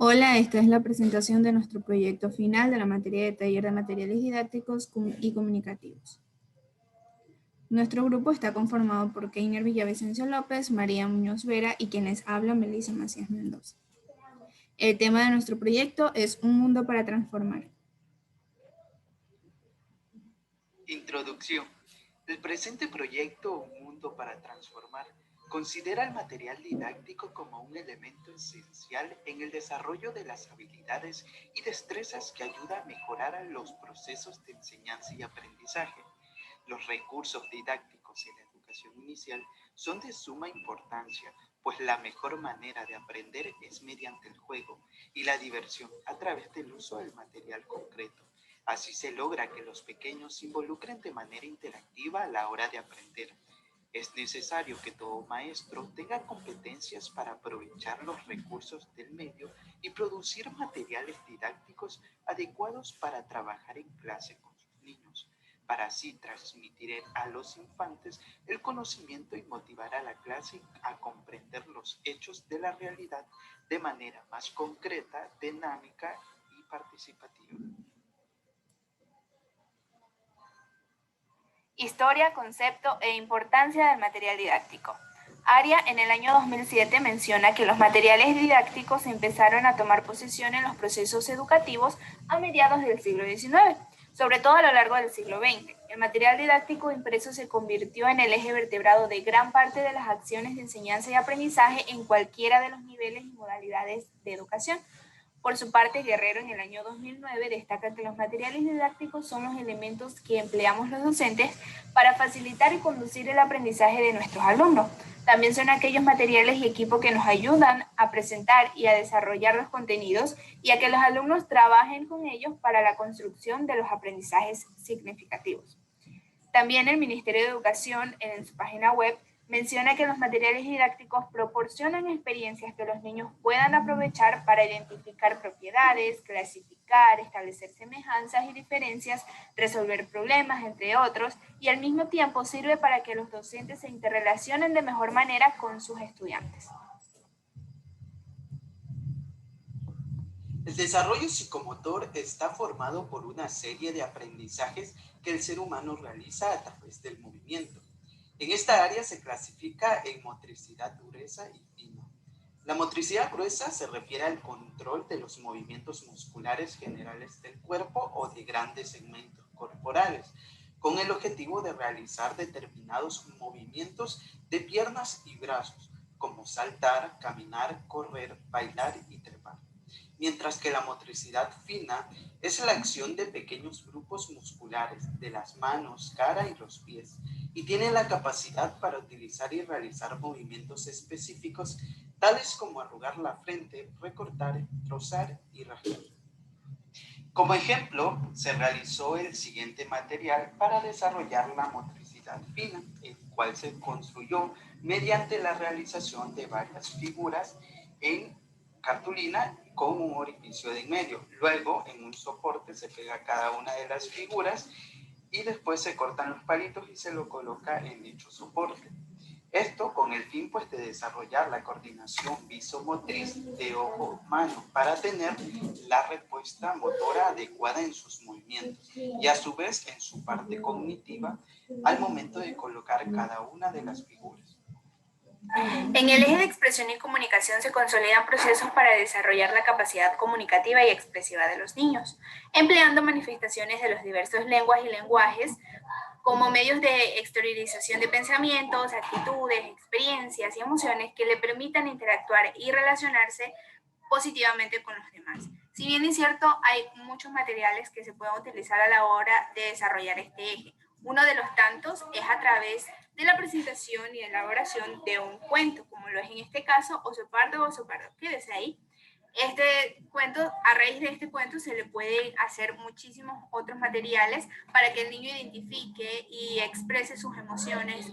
Hola, esta es la presentación de nuestro proyecto final de la materia de taller de materiales didácticos y comunicativos. Nuestro grupo está conformado por Keiner Villavicencio López, María Muñoz Vera y quienes hablan Melissa Macías Mendoza. El tema de nuestro proyecto es Un mundo para transformar. Introducción. El presente proyecto Un mundo para transformar considera el material didáctico como un elemento esencial en el desarrollo de las habilidades y destrezas que ayuda a mejorar los procesos de enseñanza y aprendizaje. Los recursos didácticos en la educación inicial son de suma importancia, pues la mejor manera de aprender es mediante el juego y la diversión a través del uso del material concreto. Así se logra que los pequeños se involucren de manera interactiva a la hora de aprender. Es necesario que todo maestro tenga competencias para aprovechar los recursos del medio y producir materiales didácticos adecuados para trabajar en clase con sus niños, para así transmitir a los infantes el conocimiento y motivar a la clase a comprender los hechos de la realidad de manera más concreta, dinámica y participativa. Historia, concepto e importancia del material didáctico. Aria en el año 2007 menciona que los materiales didácticos empezaron a tomar posesión en los procesos educativos a mediados del siglo XIX, sobre todo a lo largo del siglo XX. El material didáctico impreso se convirtió en el eje vertebrado de gran parte de las acciones de enseñanza y aprendizaje en cualquiera de los niveles y modalidades de educación. Por su parte, Guerrero en el año 2009 destaca que los materiales didácticos son los elementos que empleamos los docentes para facilitar y conducir el aprendizaje de nuestros alumnos. También son aquellos materiales y equipos que nos ayudan a presentar y a desarrollar los contenidos y a que los alumnos trabajen con ellos para la construcción de los aprendizajes significativos. También el Ministerio de Educación, en su página web, menciona que los materiales didácticos proporcionan experiencias que los niños puedan aprovechar para identificar propiedades, clasificar, establecer semejanzas y diferencias, resolver problemas, entre otros, y al mismo tiempo sirve para que los docentes se interrelacionen de mejor manera con sus estudiantes. El desarrollo psicomotor está formado por una serie de aprendizajes que el ser humano realiza a través del movimiento. En esta área se clasifica en motricidad gruesa y fina. La motricidad gruesa se refiere al control de los movimientos musculares generales del cuerpo o de grandes segmentos corporales, con el objetivo de realizar determinados movimientos de piernas y brazos, como saltar, caminar, correr, bailar y trepar. Mientras que la motricidad fina es la acción de pequeños grupos musculares de las manos, cara y los pies, y tiene la capacidad para utilizar y realizar movimientos específicos, tales como arrugar la frente, recortar, trozar y rasgar. Como ejemplo, se realizó el siguiente material para desarrollar la motricidad fina, el cual se construyó mediante la realización de varias figuras en cartulina con un orificio de en medio. Luego, en un soporte se pega cada una de las figuras y después se cortan los palitos y se lo coloca en dicho soporte. Esto con el fin pues de desarrollar la coordinación visomotriz de ojo-mano para tener la respuesta motora adecuada en sus movimientos y a su vez en su parte cognitiva al momento de colocar cada una de las figuras. En el eje de expresión y comunicación se consolidan procesos para desarrollar la capacidad comunicativa y expresiva de los niños, empleando manifestaciones de los diversos lenguas y lenguajes como medios de exteriorización de pensamientos, actitudes, experiencias y emociones que le permitan interactuar y relacionarse positivamente con los demás. Si bien es cierto, hay muchos materiales que se pueden utilizar a la hora de desarrollar este eje. Uno de los tantos es a través de la presentación y elaboración de un cuento, como lo es en este caso Oso Pardo, Oso Pardo. Quédese ahí. Este cuento, a raíz de este cuento se le puede hacer muchísimos otros materiales para que el niño identifique y exprese sus emociones,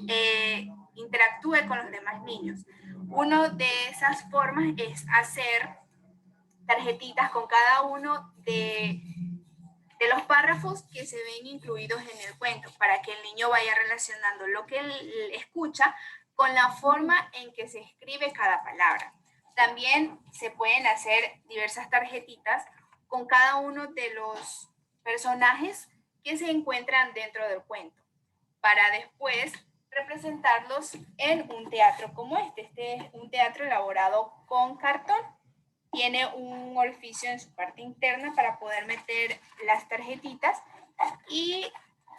interactúe con los demás niños. Una de esas formas es hacer tarjetitas con cada uno de los párrafos que se ven incluidos en el cuento, para que el niño vaya relacionando lo que él escucha con la forma en que se escribe cada palabra. También se pueden hacer diversas tarjetitas con cada uno de los personajes que se encuentran dentro del cuento, para después representarlos en un teatro como este. Este es un teatro elaborado con cartón. Tiene un orificio en su parte interna para poder meter las tarjetitas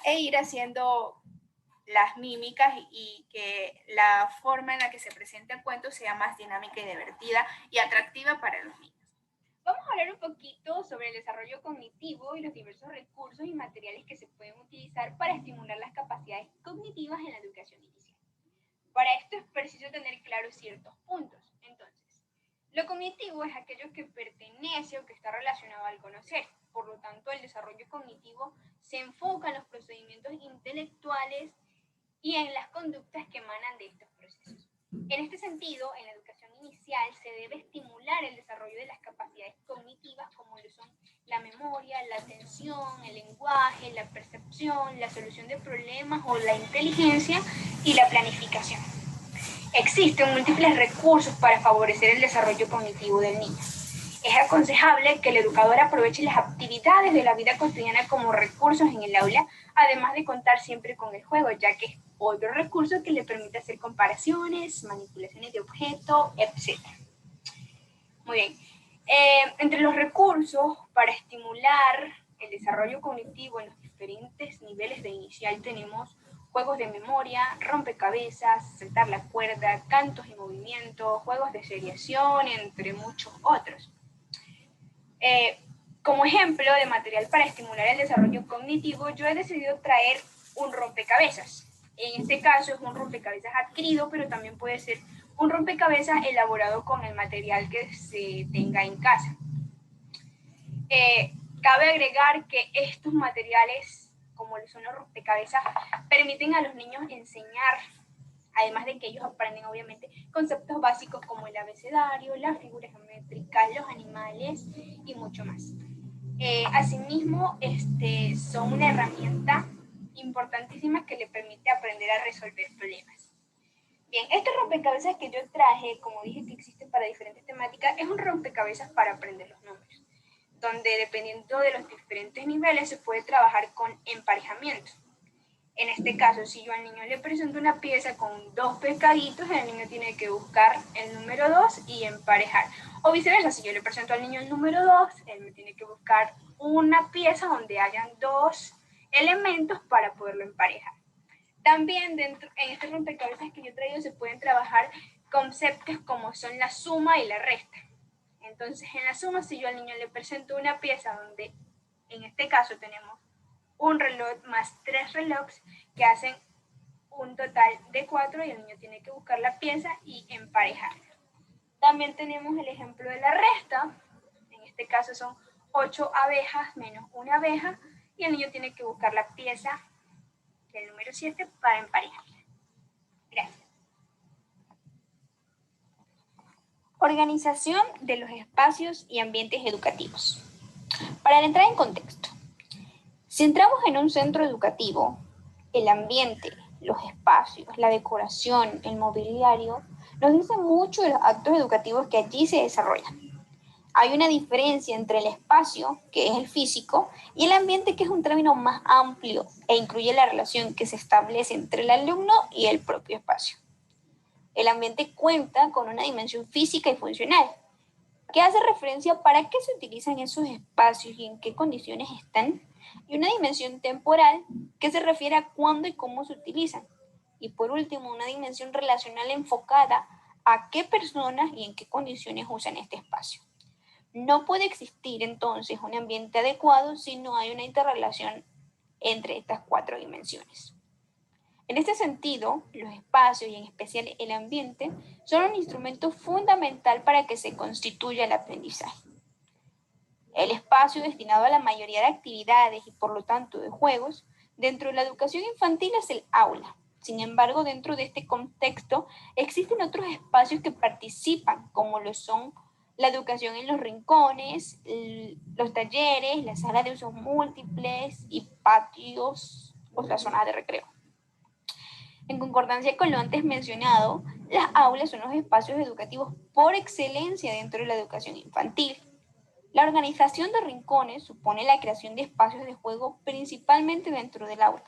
e ir haciendo las mímicas y que la forma en la que se presenta el cuento sea más dinámica y divertida y atractiva para los niños. Vamos a hablar un poquito sobre el desarrollo cognitivo y los diversos recursos y materiales que se pueden utilizar para estimular las capacidades cognitivas en la educación inicial. Para esto es preciso tener claros ciertos puntos. Entonces, lo cognitivo es aquello que pertenece o que está relacionado al conocer. Por lo tanto, el desarrollo cognitivo se enfoca en los procedimientos intelectuales y en las conductas que emanan de estos procesos. En este sentido, en la educación inicial se debe estimular el desarrollo de las capacidades cognitivas como lo son la memoria, la atención, el lenguaje, la percepción, la solución de problemas o la inteligencia y la planificación. Existen múltiples recursos para favorecer el desarrollo cognitivo del niño. Es aconsejable que el educador aproveche las actividades de la vida cotidiana como recursos en el aula, además de contar siempre con el juego, ya que es otro recurso que le permite hacer comparaciones, manipulaciones de objetos, etc. Muy bien. Entre los recursos para estimular el desarrollo cognitivo en los diferentes niveles de inicial tenemos juegos de memoria, rompecabezas, saltar la cuerda, cantos y movimientos, juegos de seriación, entre muchos otros. Como ejemplo de material para estimular el desarrollo cognitivo, yo he decidido traer un rompecabezas. En este caso es un rompecabezas adquirido, pero también puede ser un rompecabezas elaborado con el material que se tenga en casa. Cabe agregar que estos materiales, como son los rompecabezas, permiten a los niños enseñar, además de que ellos aprenden obviamente conceptos básicos como el abecedario, las figuras geométricas, los animales y mucho más. Asimismo, son una herramienta importantísima que le permite aprender a resolver problemas. Bien, este rompecabezas que yo traje, como dije que existe para diferentes temáticas, es un rompecabezas para aprender los números, donde dependiendo de los diferentes niveles se puede trabajar con emparejamiento. En este caso, si yo al niño le presento una pieza con 2 pescaditos, el niño tiene que buscar el número 2 y emparejar. O viceversa, si yo le presento al niño el número 2, él me tiene que buscar una pieza donde hayan 2 elementos para poderlo emparejar. También en este rompecabezas que yo he traído se pueden trabajar conceptos como son la suma y la resta. Entonces, en la suma, si yo al niño le presento una pieza donde, en este caso, tenemos un reloj más 3 relojes que hacen un total de 4 y el niño tiene que buscar la pieza y emparejarla. También tenemos el ejemplo de la resta. En este caso son 8 abejas menos una abeja y el niño tiene que buscar la pieza del número 7 para emparejarla. Gracias. Organización de los espacios y ambientes educativos. Para entrar en contexto, si entramos en un centro educativo, el ambiente, los espacios, la decoración, el mobiliario, nos dice mucho de los actos educativos que allí se desarrollan. Hay una diferencia entre el espacio, que es el físico, y el ambiente, que es un término más amplio e incluye la relación que se establece entre el alumno y el propio espacio. El ambiente cuenta con una dimensión física y funcional, que hace referencia para qué se utilizan esos espacios y en qué condiciones están, y una dimensión temporal, que se refiere a cuándo y cómo se utilizan, y por último una dimensión relacional enfocada a qué personas y en qué condiciones usan este espacio. No puede existir entonces un ambiente adecuado si no hay una interrelación entre estas 4 dimensiones. En este sentido, los espacios y en especial el ambiente son un instrumento fundamental para que se constituya el aprendizaje. El espacio destinado a la mayoría de actividades y por lo tanto de juegos dentro de la educación infantil es el aula. Sin embargo, dentro de este contexto existen otros espacios que participan, como lo son la educación en los rincones, los talleres, las salas de usos múltiples y patios o las zonas de recreo. En concordancia con lo antes mencionado, Las aulas son los espacios educativos por excelencia dentro de la educación infantil. La organización de rincones supone la creación de espacios de juego principalmente dentro del aula.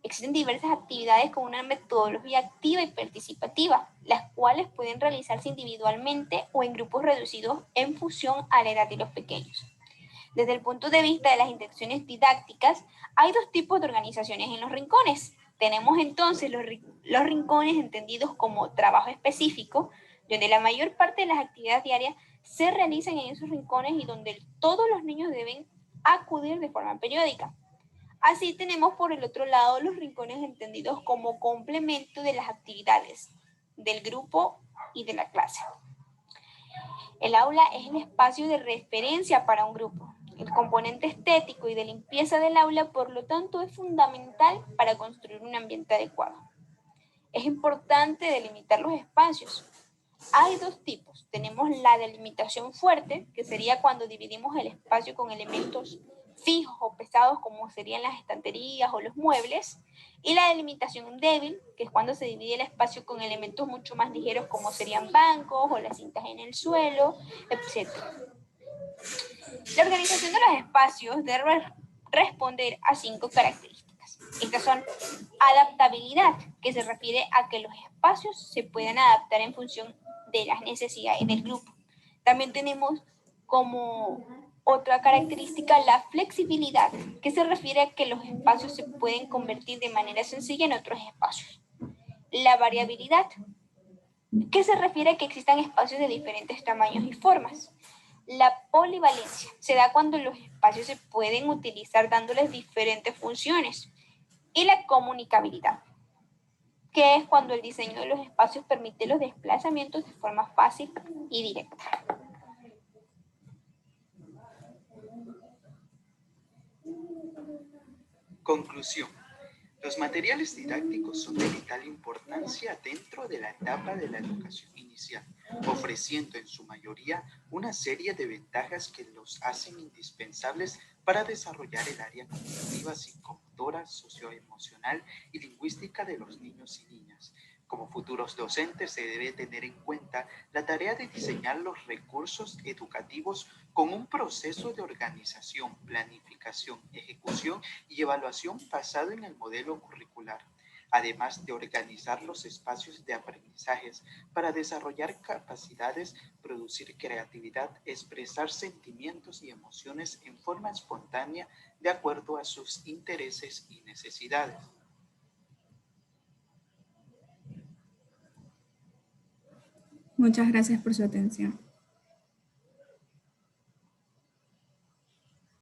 Existen diversas actividades con una metodología activa y participativa, las cuales pueden realizarse individualmente o en grupos reducidos en función a la edad de los pequeños. Desde el punto de vista de las intenciones didácticas, hay dos tipos de organizaciones en los rincones. Tenemos entonces los rincones entendidos como trabajo específico, donde la mayor parte de las actividades diarias se realizan en esos rincones y donde todos los niños deben acudir de forma periódica. Así tenemos por el otro lado los rincones entendidos como complemento de las actividades del grupo y de la clase. El aula es el espacio de referencia para un grupo. El componente estético y de limpieza del aula, por lo tanto, es fundamental para construir un ambiente adecuado. Es importante delimitar los espacios. Hay dos tipos. Tenemos la delimitación fuerte, que sería cuando dividimos el espacio con elementos fijos o pesados, como serían las estanterías o los muebles, y la delimitación débil, que es cuando se divide el espacio con elementos mucho más ligeros, como serían bancos o las cintas en el suelo, etc. La organización de los espacios debe responder a 5 características. Estas son adaptabilidad, que se refiere a que los espacios se puedan adaptar en función de las necesidades del grupo. También tenemos como otra característica la flexibilidad, que se refiere a que los espacios se pueden convertir de manera sencilla en otros espacios. La variabilidad, que se refiere a que existan espacios de diferentes tamaños y formas. La polivalencia se da cuando los espacios se pueden utilizar dándoles diferentes funciones. Y la comunicabilidad, que es cuando el diseño de los espacios permite los desplazamientos de forma fácil y directa. Conclusión. Los materiales didácticos son de vital importancia dentro de la etapa de la educación inicial, ofreciendo en su mayoría una serie de ventajas que los hacen indispensables para desarrollar el área cognitiva, psicomotora, socioemocional y lingüística de los niños y niñas. Como futuros docentes se debe tener en cuenta la tarea de diseñar los recursos educativos con un proceso de organización, planificación, ejecución y evaluación basado en el modelo curricular, además de organizar los espacios de aprendizajes para desarrollar capacidades, producir creatividad, expresar sentimientos y emociones en forma espontánea de acuerdo a sus intereses y necesidades. Muchas gracias por su atención.